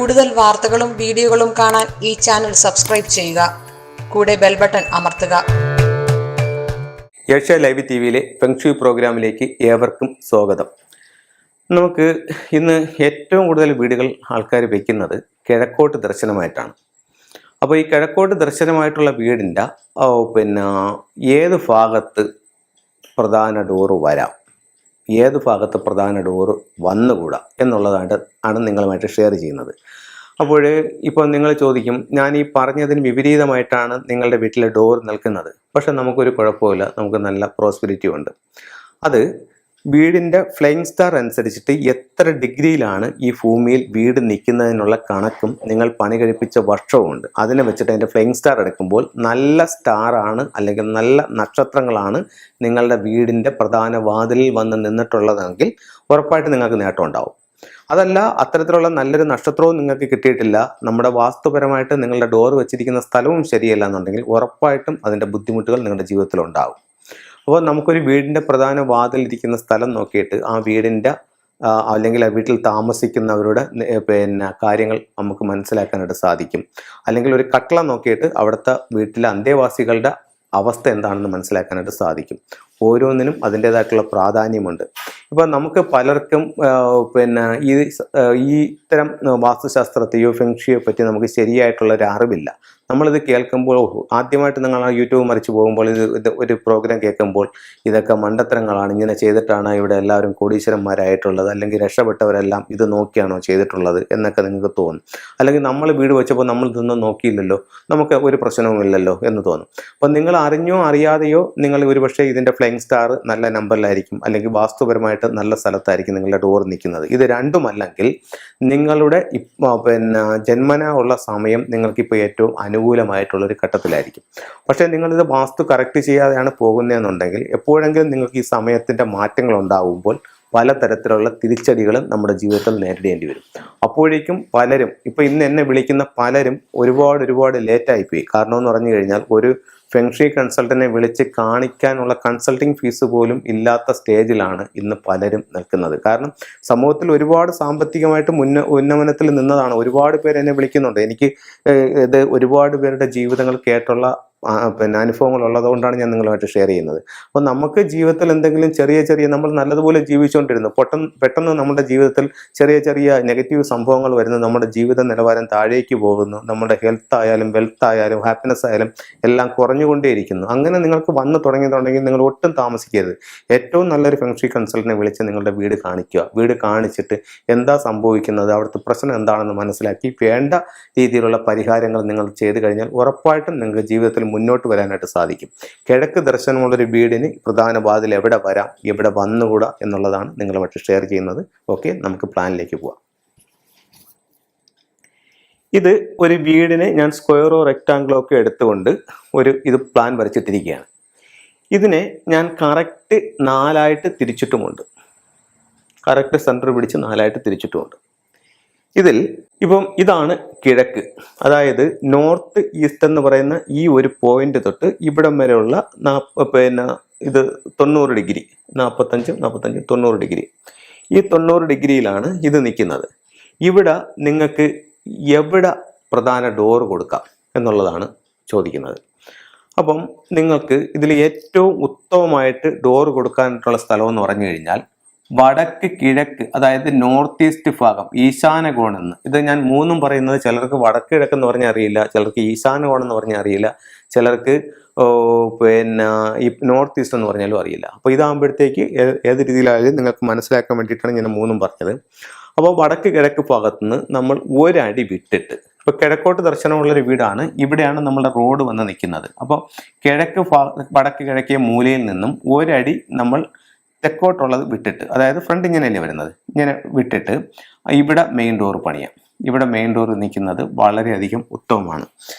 കൂടുതൽ വാർത്തകളും വീഡിയോകളും കാണാൻ ഈ ചാനൽ സബ്സ്ക്രൈബ് ചെയ്യുക. കൂടെ ബെൽ ബട്ടൺ അമർത്തുക. ഏഷ്യ ലൈവ് ടിവിയിലെ ഫെങ്ഷുയി പ്രോഗ്രാമിലേക്ക് ഏവർക്കും സ്വാഗതം. നമുക്ക് ഇന്ന് ഏറ്റവും കൂടുതൽ വീടുകൾ ആൾക്കാർ വയ്ക്കുന്നത് കിഴക്കോട്ട് ദർശനമായിട്ടാണ്. അപ്പോൾ ഈ കിഴക്കോട്ട് ദർശനമായിട്ടുള്ള വീടിൻ്റെ ഏത് ഭാഗത്ത് പ്രധാന ഡോറ് വരാം, ഏത് ഭാഗത്ത് പ്രധാന ഡോറ് വന്നുകൂടാ എന്നുള്ളതാണ് നിങ്ങളുമായിട്ട് ഷെയർ ചെയ്യുന്നത്. അപ്പോൾ ഇപ്പോൾ നിങ്ങൾ ചോദിക്കും, ഞാൻ ഈ പറഞ്ഞതിന് വിപരീതമായിട്ടാണ് നിങ്ങളുടെ വീട്ടിലെ ഡോർ നിൽക്കുന്നത്, പക്ഷെ നമുക്കൊരു കുഴപ്പമില്ല, നമുക്ക് നല്ല പ്രോസ്പെരിറ്റി ഉണ്ട്. അത് വീടിൻ്റെ ഫ്ലൈയിങ് സ്റ്റാർ അനുസരിച്ചിട്ട് എത്ര ഡിഗ്രിയിലാണ് ഈ ഭൂമിയിൽ വീട് നിൽക്കുന്നതിനുള്ള കണക്കും നിങ്ങൾ പണി കഴിപ്പിച്ച വർഷവുമുണ്ട്. അതിനെ വെച്ചിട്ട് അതിൻ്റെ ഫ്ലൈയിങ് സ്റ്റാർ എടുക്കുമ്പോൾ നല്ല സ്റ്റാറാണ് അല്ലെങ്കിൽ നല്ല നക്ഷത്രങ്ങളാണ് നിങ്ങളുടെ വീടിൻ്റെ പ്രധാന വാതിലിൽ വന്ന് നിന്നിട്ടുള്ളതെങ്കിൽ ഉറപ്പായിട്ട് നിങ്ങൾക്ക് നേട്ടം ഉണ്ടാവും. അതല്ല, അത്തരത്തിലുള്ള നല്ലൊരു നക്ഷത്രവും നിങ്ങൾക്ക് കിട്ടിയിട്ടില്ല, നമ്മുടെ വാസ്തുപരമായിട്ട് നിങ്ങളുടെ ഡോർ വെച്ചിരിക്കുന്ന സ്ഥലവും ശരിയല്ല എന്നുണ്ടെങ്കിൽ ഉറപ്പായിട്ടും അതിൻ്റെ ബുദ്ധിമുട്ടുകൾ നിങ്ങളുടെ ജീവിതത്തിൽ ഉണ്ടാവും. അപ്പോൾ നമുക്കൊരു വീടിൻ്റെ പ്രധാന വാതിലിരിക്കുന്ന സ്ഥലം നോക്കിയിട്ട് ആ വീടിൻ്റെ അല്ലെങ്കിൽ ആ വീട്ടിൽ താമസിക്കുന്നവരുടെ കാര്യങ്ങൾ നമുക്ക് മനസ്സിലാക്കാനായിട്ട് സാധിക്കും. അല്ലെങ്കിൽ ഒരു കട്ടള നോക്കിയിട്ട് അവിടുത്തെ വീട്ടിലെ അന്തേവാസികളുടെ അവസ്ഥ എന്താണെന്ന് മനസ്സിലാക്കാനായിട്ട് സാധിക്കും. ഓരോന്നിനും അതിൻ്റേതായിട്ടുള്ള പ്രാധാന്യമുണ്ട്. ഇപ്പോൾ നമുക്ക് പലർക്കും ഈ ഇത്തരം വാസ്തുശാസ്ത്രത്തെയോ ഫെങ്ഷിയോ പറ്റി നമുക്ക് ശരിയായിട്ടുള്ളൊരു അറിവില്ല. നമ്മളിത് കേൾക്കുമ്പോൾ ആദ്യമായിട്ട് നിങ്ങൾ ആ യൂട്യൂബ് മറിച്ച് പോകുമ്പോൾ ഇത് ഒരു പ്രോഗ്രാം കേൾക്കുമ്പോൾ ഇതൊക്കെ മണ്ടത്തരങ്ങളാണ്, ഇങ്ങനെ ചെയ്തിട്ടാണ് ഇവിടെ എല്ലാവരും കോടീശ്വരന്മാരായിട്ടുള്ളത്, അല്ലെങ്കിൽ രക്ഷപ്പെട്ടവരെല്ലാം ഇത് നോക്കിയാണോ ചെയ്തിട്ടുള്ളത് എന്നൊക്കെ നിങ്ങൾക്ക് തോന്നും. അല്ലെങ്കിൽ നമ്മൾ വീട് വെച്ചപ്പോൾ നമ്മൾ ഇതൊന്നും നോക്കിയില്ലല്ലോ, നമുക്ക് ഒരു പ്രശ്നവുമില്ലല്ലോ എന്ന് തോന്നും. അപ്പം നിങ്ങൾ അറിഞ്ഞോ അറിയാതെയോ നിങ്ങൾ ഒരുപക്ഷെ ഇതിൻ്റെ ഫ്ലൈയിങ് സ്റ്റാർ നല്ല നമ്പറിലായിരിക്കും, അല്ലെങ്കിൽ വാസ്തുപരമായിട്ട് നല്ല സ്ഥലത്തായിരിക്കും നിങ്ങളുടെ ഡോർ നിൽക്കുന്നത്. ഇത് രണ്ടുമല്ലെങ്കിൽ നിങ്ങളുടെ ജന്മന ഉള്ള സമയം നിങ്ങൾക്കിപ്പോൾ ഏറ്റവും അനുകൂലമായിട്ടുള്ളൊരു ഘട്ടത്തിലായിരിക്കും. പക്ഷേ നിങ്ങളിത് വാസ്തു കറക്റ്റ് ചെയ്യാതെയാണ് പോകുന്നതെന്നുണ്ടെങ്കിൽ എപ്പോഴെങ്കിലും നിങ്ങൾക്ക് ഈ സമയത്തിൻ്റെ മാറ്റങ്ങൾ ഉണ്ടാകുമ്പോൾ പലതരത്തിലുള്ള തിരിച്ചടികളും നമ്മുടെ ജീവിതത്തിൽ നേരിടേണ്ടി വരും. അപ്പോഴേക്കും പലരും, ഇപ്പോൾ ഇന്ന് എന്നെ വിളിക്കുന്ന പലരും ഒരുപാട് ലേറ്റായിപ്പോയി. കാരണം എന്ന് പറഞ്ഞു കഴിഞ്ഞാൽ ഒരു ഫെങ്ഷി കൺസൾട്ടനെ വിളിച്ച് കാണിക്കാനുള്ള കൺസൾട്ടിങ് ഫീസ് പോലും ഇല്ലാത്ത സ്റ്റേജിലാണ് ഇന്ന് പലരും നിൽക്കുന്നത്. കാരണം സമൂഹത്തിൽ ഒരുപാട് സാമ്പത്തികമായിട്ട് ഉന്നമനത്തിൽ നിന്നതാണ്. ഒരുപാട് പേര് എന്നെ വിളിക്കുന്നുണ്ട്. എനിക്ക് ഇത് ഒരുപാട് പേരുടെ ജീവിതങ്ങൾ കേട്ടുള്ള അനുഭവങ്ങൾ ഉള്ളതുകൊണ്ടാണ് ഞാൻ നിങ്ങളുമായിട്ട് ഷെയർ ചെയ്യുന്നത്. അപ്പോൾ നമുക്ക് ജീവിതത്തിൽ എന്തെങ്കിലും ചെറിയ നമ്മൾ നല്ലതുപോലെ ജീവിച്ചുകൊണ്ടിരുന്നു, പെട്ടെന്ന് നമ്മുടെ ജീവിതത്തിൽ ചെറിയ നെഗറ്റീവ് സംഭവങ്ങൾ വരുന്നു, നമ്മുടെ ജീവിത നിലവാരം താഴേക്ക് പോകുന്നു, നമ്മുടെ ഹെൽത്ത് ആയാലും വെൽത്ത് ആയാലും ഹാപ്പിനെസ് ആയാലും എല്ലാം കുറഞ്ഞുകൊണ്ടേയിരിക്കുന്നു. അങ്ങനെ നിങ്ങൾക്ക് വന്നു തുടങ്ങിയിട്ടുണ്ടെങ്കിൽ നിങ്ങൾ ഒട്ടും താമസിക്കരുത്. ഏറ്റവും നല്ലൊരു ഫെങ്ഷി കൺസൾട്ടനെ വിളിച്ച് നിങ്ങളുടെ വീട് കാണിക്കുക. വീട് കാണിച്ചിട്ട് എന്താ സംഭവിക്കുന്നത്, അവിടുത്തെ പ്രശ്നം എന്താണെന്ന് മനസ്സിലാക്കി വേണ്ട രീതിയിലുള്ള പരിഹാരങ്ങൾ നിങ്ങൾ ചെയ്തു കഴിഞ്ഞാൽ ഉറപ്പായിട്ടും നിങ്ങൾക്ക് ജീവിതത്തിൽ മുന്നോട്ട് വരാനായിട്ട് സാധിക്കും. കിഴക്ക് ദർശനമുള്ളൊരു വീടിന് പ്രധാന വാതിൽ എവിടെ വരാം, എവിടെ വന്നുകൂടാ എന്നുള്ളതാണ് നിങ്ങളുമായിട്ട് ഷെയർ ചെയ്യുന്നത്. ഓക്കെ, നമുക്ക് പ്ലാനിലേക്ക് പോവാം. ഇത് ഒരു വീടിന് ഞാൻ സ്ക്വയറോ റെക്റ്റാങ്കിളോ ഒക്കെ എടുത്തുകൊണ്ട് ഇത് പ്ലാൻ വരച്ചിട്ടിരിക്കുകയാണ്. ഇതിനെ ഞാൻ കറക്റ്റ് 4 തിരിച്ചിട്ടുമുണ്ട്. കറക്റ്റ് സെൻറ്റർ പിടിച്ച് 4 തിരിച്ചിട്ടുമുണ്ട്. ഇതിൽ ഇതാണ് കിഴക്ക്, അതായത് നോർത്ത് ഈസ്റ്റ് എന്ന് പറയുന്ന ഈ ഒരു പോയിന്റ് തൊട്ട് ഇവിടം വരെയുള്ള ഇത് 90 ഡിഗ്രി, 45, 90 ഡിഗ്രി. ഈ 90 ഡിഗ്രിയിലാണ് ഇത് നിൽക്കുന്നത്. ഇവിടെ നിങ്ങൾക്ക് എവിടെ പ്രധാന ഡോർ കൊടുക്കാം എന്നുള്ളതാണ് ചോദിക്കുന്നത്. അപ്പം നിങ്ങൾക്ക് ഇതിൽ ഏറ്റവും ഉത്തമമായിട്ട് ഡോർ കൊടുക്കാനായിട്ടുള്ള സ്ഥലം എന്ന് പറഞ്ഞു കഴിഞ്ഞാൽ വടക്ക് കിഴക്ക്, അതായത് നോർത്ത് ഈസ്റ്റ് ഭാഗം, ഈശാന കോണെന്ന്. ഇത് ഞാൻ മൂന്നും പറയുന്നത് ചിലർക്ക് വടക്ക് കിഴക്കെന്ന് പറഞ്ഞാൽ അറിയില്ല, ചിലർക്ക് ഈശാന കോണെന്ന് പറഞ്ഞാൽ അറിയില്ല, ചിലർക്ക് ഈ നോർത്ത് ഈസ്റ്റ് എന്ന് പറഞ്ഞാലും അറിയില്ല. അപ്പോൾ ഇതാകുമ്പോഴത്തേക്ക് ഏത് രീതിയിലായാലും നിങ്ങൾക്ക് മനസ്സിലാക്കാൻ വേണ്ടിയിട്ടാണ് ഞാൻ മൂന്നും പറഞ്ഞത്. അപ്പോൾ വടക്ക് കിഴക്ക് ഭാഗത്തുനിന്ന് നമ്മൾ ഒരടി വിട്ടിട്ട്, ഇപ്പോൾ കിഴക്കോട്ട് ദർശനമുള്ളൊരു വീടാണ്, ഇവിടെയാണ് നമ്മുടെ റോഡ് വന്ന് നിൽക്കുന്നത്. അപ്പോൾ വടക്ക് കിഴക്കേ മൂലയിൽ നിന്നും ഒരടി നമ്മൾ തെക്കോട്ടുള്ളത് വിട്ടിട്ട്, അതായത് ഫ്രണ്ട് ഇങ്ങനെയല്ലേ വരുന്നത്, ഇങ്ങനെ വിട്ടിട്ട് ഇവിടെ മെയിൻ ഡോർ പണിയാം. ഇവിടെ മെയിൻ ഡോർ നിൽക്കുന്നത് വളരെയധികം ഉത്തമമാണ്.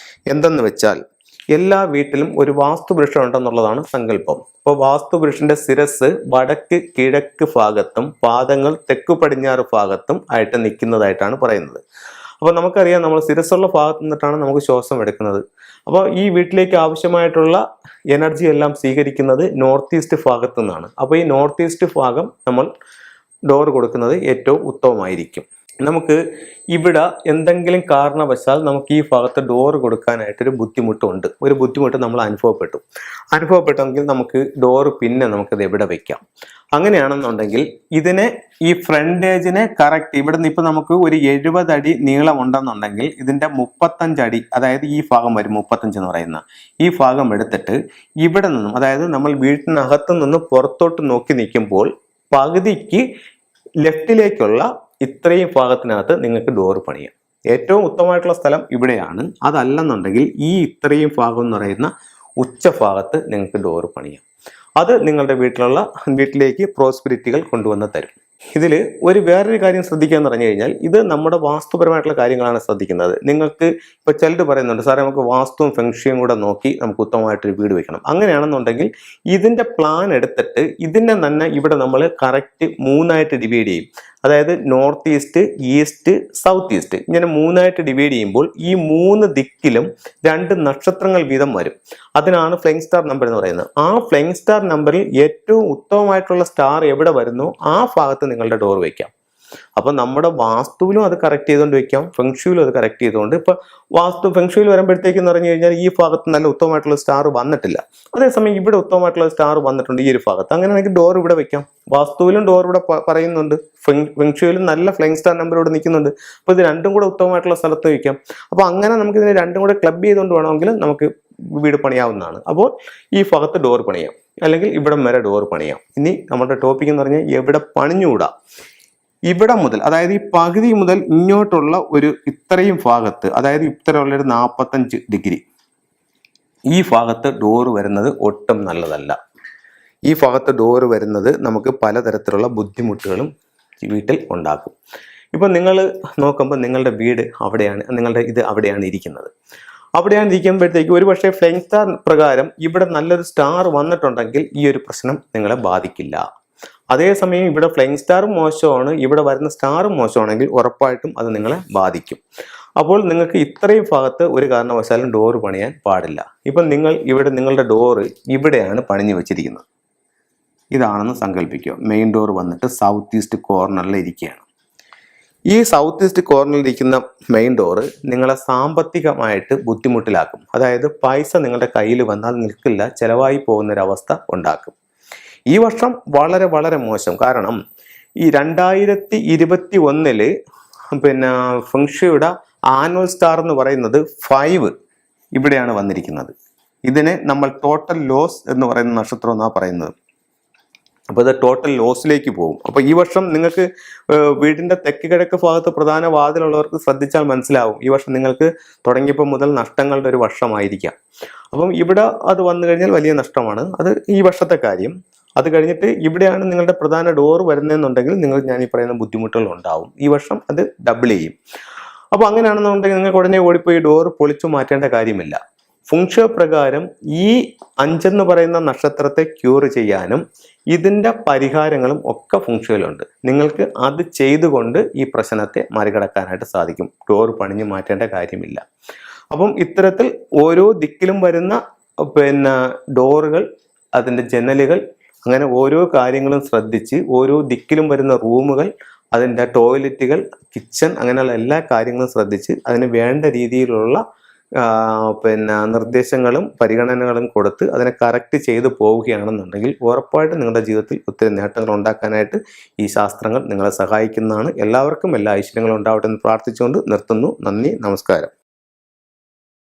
എന്തെന്ന് വെച്ചാൽ എല്ലാ വീട്ടിലും ഒരു വാസ്തുപുരുഷൻ ഉണ്ടെന്നുള്ളതാണ് സങ്കല്പം. അപ്പോൾ വാസ്തുപുരുഷന്റെ ശിരസ് വടക്ക് കിഴക്ക് ഭാഗത്തും പാദങ്ങൾ തെക്കു പടിഞ്ഞാറ് ഭാഗത്തും ആയിട്ട് നിൽക്കുന്നതായിട്ടാണ് പറയുന്നത്. അപ്പോൾ നമുക്കറിയാം, നമ്മൾ ശിരസ്സുള്ള ഭാഗത്തു നിന്നിട്ടാണ് നമുക്ക് ശ്വാസം എടുക്കുന്നത്. അപ്പോൾ ഈ വീട്ടിലേക്ക് ആവശ്യമായിട്ടുള്ള എനർജി എല്ലാം സ്വീകരിക്കുന്നത് നോർത്ത് ഈസ്റ്റ് ഭാഗത്തു നിന്നാണ്. അപ്പോൾ ഈ നോർത്ത് ഈസ്റ്റ് ഭാഗം നമ്മൾ ഡോർ കൊടുക്കുന്നത് ഏറ്റവും ഉത്തമമായിരിക്കും. നമുക്ക് ഇവിടെ എന്തെങ്കിലും കാരണവശാൽ നമുക്ക് ഈ ഭാഗത്ത് ഡോറ് കൊടുക്കാനായിട്ടൊരു ബുദ്ധിമുട്ടുണ്ട്, ഒരു ബുദ്ധിമുട്ട് നമ്മൾ അനുഭവപ്പെട്ടെങ്കിൽ നമുക്ക് ഡോറ് പിന്നെ നമുക്കിത് എവിടെ വയ്ക്കാം. അങ്ങനെയാണെന്നുണ്ടെങ്കിൽ ഇതിനെ ഈ ഫ്രണ്ടേജിനെ കറക്റ്റ് ഇവിടെ നിന്ന് ഇപ്പം നമുക്ക് ഒരു 70 അടി നീളമുണ്ടെന്നുണ്ടെങ്കിൽ ഇതിൻ്റെ 35 അടി, അതായത് ഈ ഭാഗം വരും 35 എന്ന് പറയുന്ന ഈ ഭാഗം എടുത്തിട്ട് ഇവിടെ നിന്നും, അതായത് നമ്മൾ വീട്ടിനകത്തു നിന്ന് പുറത്തോട്ട് നോക്കി നിൽക്കുമ്പോൾ പകുതിക്ക് ലെഫ്റ്റിലേക്കുള്ള ഇത്രയും ഭാഗത്തിനകത്ത് നിങ്ങൾക്ക് ഡോറ് പണിയാം. ഏറ്റവും ഉത്തമമായിട്ടുള്ള സ്ഥലം ഇവിടെയാണ്. അതല്ലെന്നുണ്ടെങ്കിൽ ഈ ഇത്രയും ഭാഗം എന്ന് പറയുന്ന ഉച്ചഭാഗത്ത് നിങ്ങൾക്ക് ഡോറ് പണിയാം. അത് നിങ്ങളുടെ വീട്ടിലേക്ക് പ്രോസ്പെരിറ്റികൾ കൊണ്ടുവന്ന് തരും. ഇതിൽ വേറൊരു കാര്യം ശ്രദ്ധിക്കുക എന്ന് പറഞ്ഞു കഴിഞ്ഞാൽ, ഇത് നമ്മുടെ വാസ്തുപരമായിട്ടുള്ള കാര്യങ്ങളാണ് ശ്രദ്ധിക്കുന്നത്. നിങ്ങൾക്ക് ഇപ്പോൾ ചിലർ പറയുന്നുണ്ട്, സാറേ നമുക്ക് വാസ്തുവും ഫെങ്ഷിയും കൂടെ നോക്കി നമുക്ക് ഉത്തമമായിട്ടൊരു വീട് വെക്കണം. അങ്ങനെയാണെന്നുണ്ടെങ്കിൽ ഇതിൻ്റെ പ്ലാൻ എടുത്തിട്ട് ഇതിനെ തന്നെ ഇവിടെ നമ്മൾ കറക്റ്റ് 3ആയിട്ട് ഡിവൈഡ് ചെയ്യും. അതായത് north east, east, south east, ഇങ്ങനെ 3ആയിട്ട് ഡിവൈഡ് ചെയ്യുമ്പോൾ ഈ 3 ദിക്കിലും 2 നക്ഷത്രങ്ങൾ വീതം വരും. അതിനാണ് ഫ്ലൈങ് സ്റ്റാർ നമ്പർ എന്ന് പറയുന്നത്. ആ ഫ്ലൈങ് സ്റ്റാർ നമ്പറിൽ ഏറ്റവും ഉത്തമമായിട്ടുള്ള സ്റ്റാർ എവിടെ വരുന്നോ ആ ഭാഗത്ത് നിങ്ങളുടെ ഡോർ വയ്ക്കാം. അപ്പം നമ്മുടെ വാസ്തുവിലും അത് കറക്റ്റ് ചെയ്തുകൊണ്ട് വെക്കാം, ഫെങ്ഷുവിലും അത് കറക്റ്റ് ചെയ്തുകൊണ്ട്. ഇപ്പൊ ഫെങ്ഷുവിൽ വരുമ്പോഴത്തേക്ക് എന്ന് പറഞ്ഞു കഴിഞ്ഞാൽ ഈ ഭാഗത്ത് നല്ല ഉത്തമമായിട്ടുള്ള സ്റ്റാർ വന്നിട്ടില്ല, അതേസമയം ഇവിടെ ഉത്തമമായിട്ടുള്ള സ്റ്റാർ വന്നിട്ടുണ്ട് ഈ ഒരു ഭാഗത്ത്. അങ്ങനെയാണെങ്കിൽ ഡോർ ഇവിടെ വെക്കാം. വാസ്തുവിലും ഡോർ ഇവിടെ പറയുന്നുണ്ട്, ഫെങ്ഷുവിലും നല്ല ഫ്ലൈങ് സ്റ്റാർ നമ്പർ ഇവിടെ നിൽക്കുന്നുണ്ട്. അപ്പോൾ ഇത് രണ്ടും കൂടെ ഉത്തമമായിട്ടുള്ള സ്ഥലത്ത് വയ്ക്കാം. അപ്പോൾ അങ്ങനെ നമുക്ക് ഇതിനെ രണ്ടും കൂടെ ക്ലബ് ചെയ്തുകൊണ്ട് വേണമെങ്കിൽ നമുക്ക് വീട് പണിയാവുന്നതാണ്. അപ്പോൾ ഈ ഭാഗത്ത് ഡോർ പണിയാം, അല്ലെങ്കിൽ ഇവിടെ വരെ ഡോർ പണിയാം. ഇനി നമ്മുടെ ടോപ്പിക് എന്ന് പറഞ്ഞാൽ എവിടെ പണിഞ്ഞുകൂടാ. ഇവിടെ മുതൽ, അതായത് ഈ പകുതി മുതൽ ഇങ്ങോട്ടുള്ള ഇത്രയും ഭാഗത്ത്, അതായത് ഇത്തരമുള്ളൊരു 45 ഡിഗ്രി ഈ ഭാഗത്ത് ഡോറ് വരുന്നത് ഒട്ടും നല്ലതല്ല. ഈ ഭാഗത്ത് ഡോറ് വരുന്നത് നമുക്ക് പലതരത്തിലുള്ള ബുദ്ധിമുട്ടുകളും വീട്ടിൽ ഉണ്ടാക്കും. ഇപ്പം നിങ്ങൾ നോക്കുമ്പോൾ നിങ്ങളുടെ വീട് അവിടെയാണ്, നിങ്ങളുടെ ഇത് അവിടെയാണ് ഇരിക്കുന്നത്. അവിടെയാണ് ഇരിക്കുമ്പോഴത്തേക്ക് ഒരുപക്ഷെ ഫ്ലൈങ് സ്റ്റാർ പ്രകാരം ഇവിടെ നല്ലൊരു സ്റ്റാർ വന്നിട്ടുണ്ടെങ്കിൽ ഈ ഒരു പ്രശ്നം നിങ്ങളെ ബാധിക്കില്ല. അതേസമയം ഇവിടെ ഫ്ലൈങ് സ്റ്റാറും മോശമാണ്, ഇവിടെ വരുന്ന സ്റ്റാറും മോശമാണെങ്കിൽ ഉറപ്പായിട്ടും അത് നിങ്ങളെ ബാധിക്കും. അപ്പോൾ നിങ്ങൾക്ക് ഇത്രയും ഭാഗത്ത് ഒരു കാരണവശാലും ഡോറ് പണിയാൻ പാടില്ല. ഇപ്പം നിങ്ങളുടെ ഡോറ് ഇവിടെയാണ് പണിഞ്ഞു വെച്ചിരിക്കുന്നത്, ഇതാണെന്ന് സങ്കല്പിക്കുക. മെയിൻ ഡോർ വന്നിട്ട് സൗത്ത് ഈസ്റ്റ് കോർണറിൽ ഇരിക്കുകയാണ്. ഈ സൗത്ത് ഈസ്റ്റ് കോർണറിൽ ഇരിക്കുന്ന മെയിൻ ഡോറ് നിങ്ങളെ സാമ്പത്തികമായിട്ട് ബുദ്ധിമുട്ടിലാക്കും. അതായത് പൈസ നിങ്ങളുടെ കയ്യിൽ വന്നാൽ നിൽക്കില്ല, ചിലവായി പോകുന്നൊരവസ്ഥ ഉണ്ടാക്കും. ഈ വർഷം വളരെ വളരെ മോശം. കാരണം ഈ 2021 ഫെങ്ഷിയുടെ ആനുവൽ സ്റ്റാർ എന്ന് പറയുന്നത് 5 ഇവിടെയാണ് വന്നിരിക്കുന്നത്. ഇതിനെ നമ്മൾ ടോട്ടൽ ലോസ് എന്ന് പറയുന്ന നക്ഷത്രം എന്നാണ് പറയുന്നത്. അപ്പോൾ ഇത് ടോട്ടൽ ലോസിലേക്ക് പോകും. അപ്പോൾ ഈ വർഷം നിങ്ങൾക്ക് വീടിൻ്റെ തെക്ക് കിഴക്ക് ഭാഗത്ത് പ്രധാന വാതിലുള്ളവർക്ക് ശ്രദ്ധിച്ചാൽ മനസ്സിലാവും, ഈ വർഷം നിങ്ങൾക്ക് തുടങ്ങിയപ്പോൾ മുതൽ നഷ്ടങ്ങളുടെ ഒരു വർഷമായിരിക്കാം. അപ്പം ഇവിടെ അത് വന്നു കഴിഞ്ഞാൽ വലിയ നഷ്ടമാണ്. അത് ഈ വർഷത്തെ കാര്യം. അത് കഴിഞ്ഞിട്ട് ഇവിടെയാണ് നിങ്ങളുടെ പ്രധാന ഡോർ വരുന്നതെന്നുണ്ടെങ്കിൽ ഞാൻ ഈ പറയുന്ന ബുദ്ധിമുട്ടുകൾ ഉണ്ടാവും. ഈ വർഷം അത് ഡബിൾ ചെയ്യും. അപ്പോൾ അങ്ങനെയാണെന്നുണ്ടെങ്കിൽ നിങ്ങൾക്ക് ഉടനെ ഓടിപ്പോയി ഡോർ പൊളിച്ചു മാറ്റേണ്ട കാര്യമില്ല. ഫെങ്ഷു പ്രകാരം ഈ 5 എന്ന് പറയുന്ന നക്ഷത്രത്തെ ക്യൂർ ചെയ്യാനും ഇതിൻ്റെ പരിഹാരങ്ങളും ഒക്കെ ഫെങ്ഷുവിലുണ്ട്. നിങ്ങൾക്ക് അത് ചെയ്തുകൊണ്ട് ഈ പ്രശ്നത്തെ മറികടക്കാനായിട്ട് സാധിക്കും. ഡോർ പണിഞ്ഞു മാറ്റേണ്ട കാര്യമില്ല. അപ്പം ഇത്തരത്തിൽ ഓരോ ദിക്കിലും വരുന്ന ഡോറുകൾ, അതിൻ്റെ ജനലുകൾ, അങ്ങനെ ഓരോ കാര്യങ്ങളും ശ്രദ്ധിച്ച് ഓരോ ദിക്കിലും വരുന്ന റൂമുകൾ, അതിൻ്റെ ടോയ്ലറ്റുകൾ, കിച്ചൺ, അങ്ങനെയുള്ള എല്ലാ കാര്യങ്ങളും ശ്രദ്ധിച്ച് അതിന് വേണ്ട രീതിയിലുള്ള നിർദ്ദേശങ്ങളും പരിഗണനകളും കൊടുത്ത് അതിനെ കറക്റ്റ് ചെയ്ത് പോവുകയാണെന്നുണ്ടെങ്കിൽ ഉറപ്പായിട്ടും നിങ്ങളുടെ ജീവിതത്തിൽ ഒത്തിരി നേട്ടങ്ങൾ ഉണ്ടാക്കാനായിട്ട് ഈ ശാസ്ത്രങ്ങൾ നിങ്ങളെ സഹായിക്കുന്നതാണ്. എല്ലാവർക്കും എല്ലാ ഐശ്വര്യങ്ങളും ഉണ്ടാവട്ടെ എന്ന് പ്രാർത്ഥിച്ചുകൊണ്ട് നിർത്തുന്നു. നന്ദി, നമസ്കാരം.